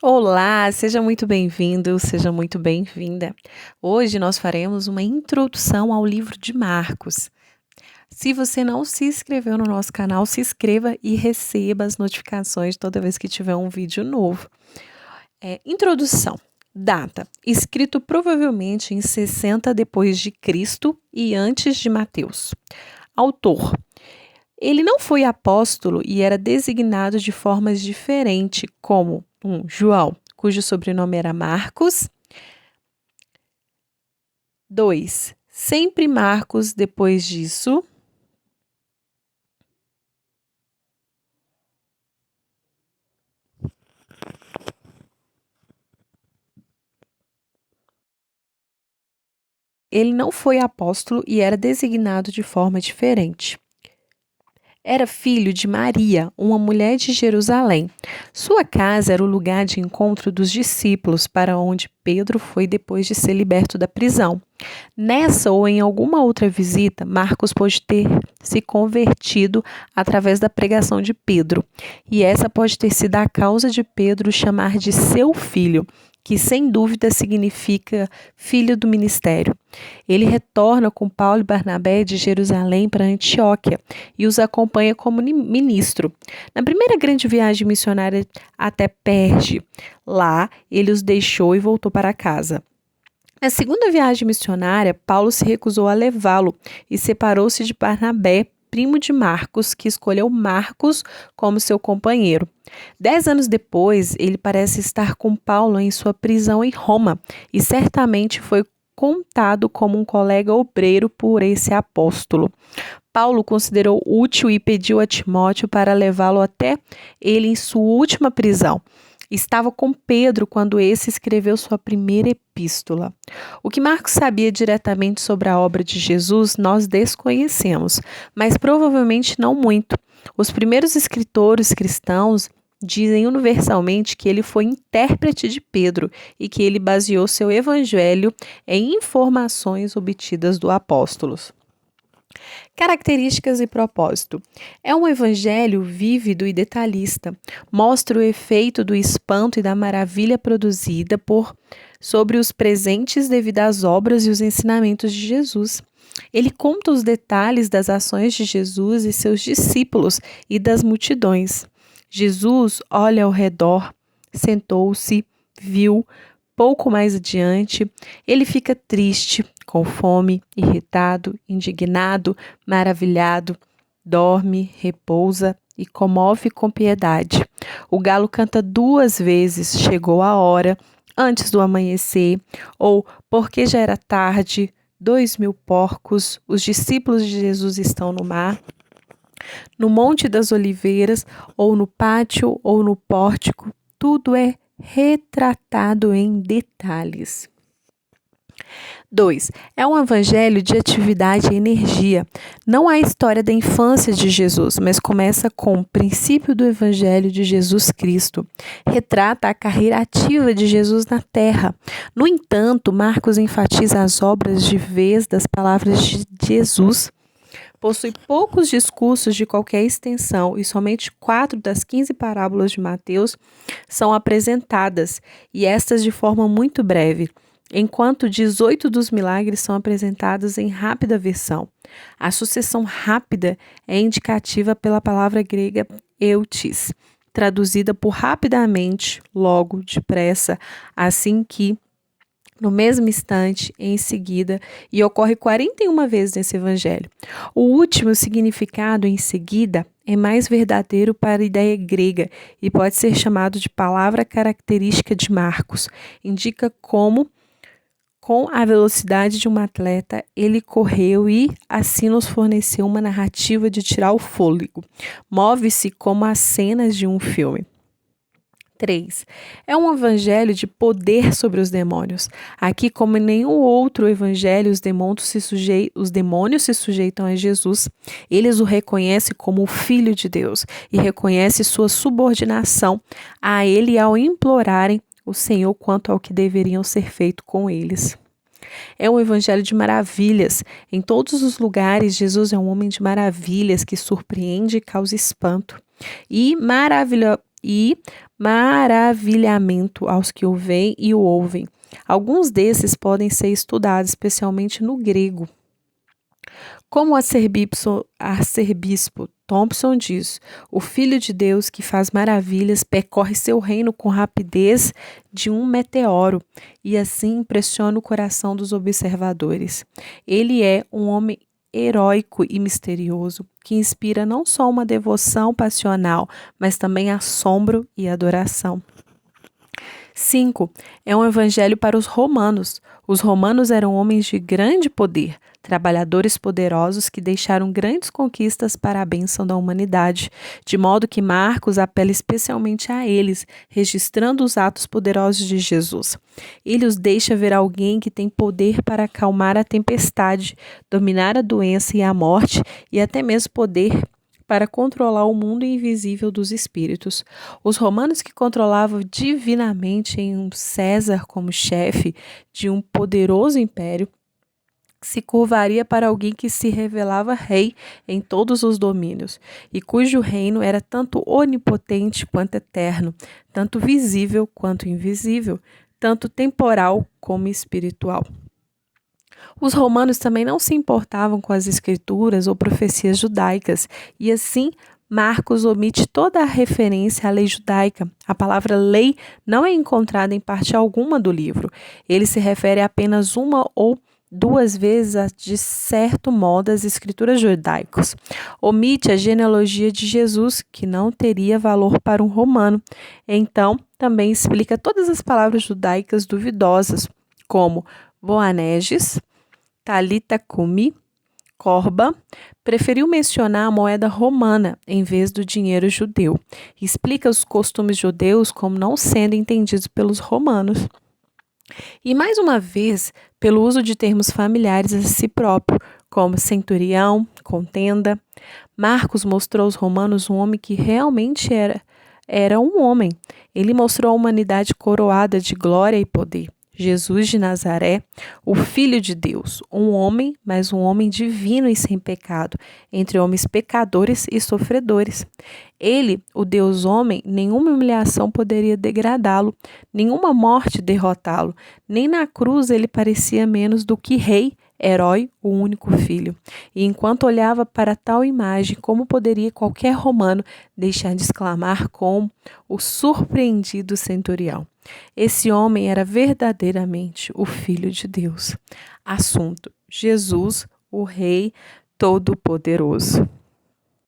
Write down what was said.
Olá, seja muito bem-vindo, seja muito bem-vinda. Hoje nós faremos uma introdução ao livro de Marcos. Se você não se inscreveu no nosso canal, se inscreva e receba as notificações toda vez que tiver um vídeo novo. Introdução. Data: escrito provavelmente em 60 depois de Cristo e antes de Mateus. Autor: ele não foi apóstolo e era designado de formas diferentes, como João, cujo sobrenome era Marcos. 2. Sempre Marcos depois disso. Ele não foi apóstolo e era designado de forma diferente. Era filho de Maria, uma mulher de Jerusalém. Sua casa era o lugar de encontro dos discípulos, para onde Pedro foi depois de ser liberto da prisão. Nessa ou em alguma outra visita, Marcos pode ter se convertido através da pregação de Pedro, e essa pode ter sido a causa de Pedro chamar de seu filho, que sem dúvida significa filho do ministério. Ele retorna com Paulo e Barnabé de Jerusalém para Antioquia e os acompanha como ministro. Na primeira grande viagem missionária até Perge, lá ele os deixou e voltou para casa. Na segunda viagem missionária, Paulo se recusou a levá-lo e separou-se de Barnabé, primo de Marcos, que escolheu Marcos como seu companheiro. 10 anos depois, ele parece estar com Paulo em sua prisão em Roma e certamente foi contado como um colega obreiro por esse apóstolo. Paulo considerou útil e pediu a Timóteo para levá-lo até ele em sua última prisão. Estava com Pedro quando esse escreveu sua primeira epístola. O que Marcos sabia diretamente sobre a obra de Jesus nós desconhecemos, mas provavelmente não muito. Os primeiros escritores cristãos dizem universalmente que ele foi intérprete de Pedro e que ele baseou seu evangelho em informações obtidas do apóstolos. Características e propósito. É um evangelho vívido e detalhista. Mostra o efeito do espanto e da maravilha produzida sobre os presentes devido às obras e os ensinamentos de Jesus. Ele conta os detalhes das ações de Jesus e seus discípulos e das multidões. Jesus olha ao redor, sentou-se, viu. Pouco mais adiante, ele fica triste, com fome, irritado, indignado, maravilhado, dorme, repousa e comove com piedade. O galo canta 2 vezes, chegou a hora, antes do amanhecer, ou porque já era tarde, 2.000 porcos, os discípulos de Jesus estão no mar. No Monte das Oliveiras, ou no pátio, ou no pórtico, tudo é retratado em detalhes. 2. É um evangelho de atividade e energia. Não há história da infância de Jesus, mas começa com o princípio do evangelho de Jesus Cristo. Retrata a carreira ativa de Jesus na terra. No entanto, Marcos enfatiza as obras de vez das palavras de Jesus. Possui poucos discursos de qualquer extensão e somente 4 das 15 parábolas de Mateus são apresentadas, e estas de forma muito breve, enquanto 18 dos milagres são apresentados em rápida versão. A sucessão rápida é indicativa pela palavra grega eutis, traduzida por rapidamente, logo, depressa, assim que, no mesmo instante, em seguida, e ocorre 41 vezes nesse evangelho. O último significado, em seguida, é mais verdadeiro para a ideia grega e pode ser chamado de palavra característica de Marcos. Indica como, com a velocidade de um atleta, ele correu e assim nos forneceu uma narrativa de tirar o fôlego. Move-se como as cenas de um filme. 3. É um evangelho de poder sobre os demônios. Aqui, como em nenhum outro evangelho, os demônios se sujeitam a Jesus. Eles o reconhecem como o Filho de Deus e reconhecem sua subordinação a ele ao implorarem o Senhor quanto ao que deveriam ser feito com eles. É um evangelho de maravilhas. Em todos os lugares, Jesus é um homem de maravilhas que surpreende e causa espanto. E e maravilhamento aos que o veem e o ouvem. Alguns desses podem ser estudados, especialmente no grego. Como o arcebispo Thompson diz, o Filho de Deus que faz maravilhas percorre seu reino com rapidez de um meteoro e assim impressiona o coração dos observadores. Ele é um homem heróico e misterioso que inspira não só uma devoção passional, mas também assombro e adoração. 5. É um evangelho para os romanos. Os romanos eram homens de grande poder, trabalhadores poderosos que deixaram grandes conquistas para a bênção da humanidade, de modo que Marcos apela especialmente a eles, registrando os atos poderosos de Jesus. Ele os deixa ver alguém que tem poder para acalmar a tempestade, dominar a doença e a morte e até mesmo poder para controlar o mundo invisível dos espíritos. Os romanos que controlavam divinamente em um César como chefe de um poderoso império, se curvaria para alguém que se revelava rei em todos os domínios, e cujo reino era tanto onipotente quanto eterno, tanto visível quanto invisível, tanto temporal como espiritual. Os romanos também não se importavam com as escrituras ou profecias judaicas, e assim Marcos omite toda a referência à lei judaica. A palavra lei não é encontrada em parte alguma do livro. Ele se refere apenas uma ou duas vezes de certo modo às escrituras judaicas. Omite a genealogia de Jesus, que não teria valor para um romano. Então, também explica todas as palavras judaicas duvidosas, como Boanerges, Talita Cumi, Corba, preferiu mencionar a moeda romana em vez do dinheiro judeu. Explica os costumes judeus como não sendo entendidos pelos romanos. E mais uma vez, pelo uso de termos familiares a si próprio, como centurião, contenda, Marcos mostrou aos romanos um homem que realmente era um homem. Ele mostrou a humanidade coroada de glória e poder. Jesus de Nazaré, o Filho de Deus, um homem, mas um homem divino e sem pecado, entre homens pecadores e sofredores. Ele, o Deus homem, nenhuma humilhação poderia degradá-lo, nenhuma morte derrotá-lo, nem na cruz ele parecia menos do que rei, herói, o único filho. E enquanto olhava para tal imagem, como poderia qualquer romano deixar de exclamar com o surpreendido centurião? Esse homem era verdadeiramente o Filho de Deus. Assunto: Jesus, o Rei Todo-Poderoso.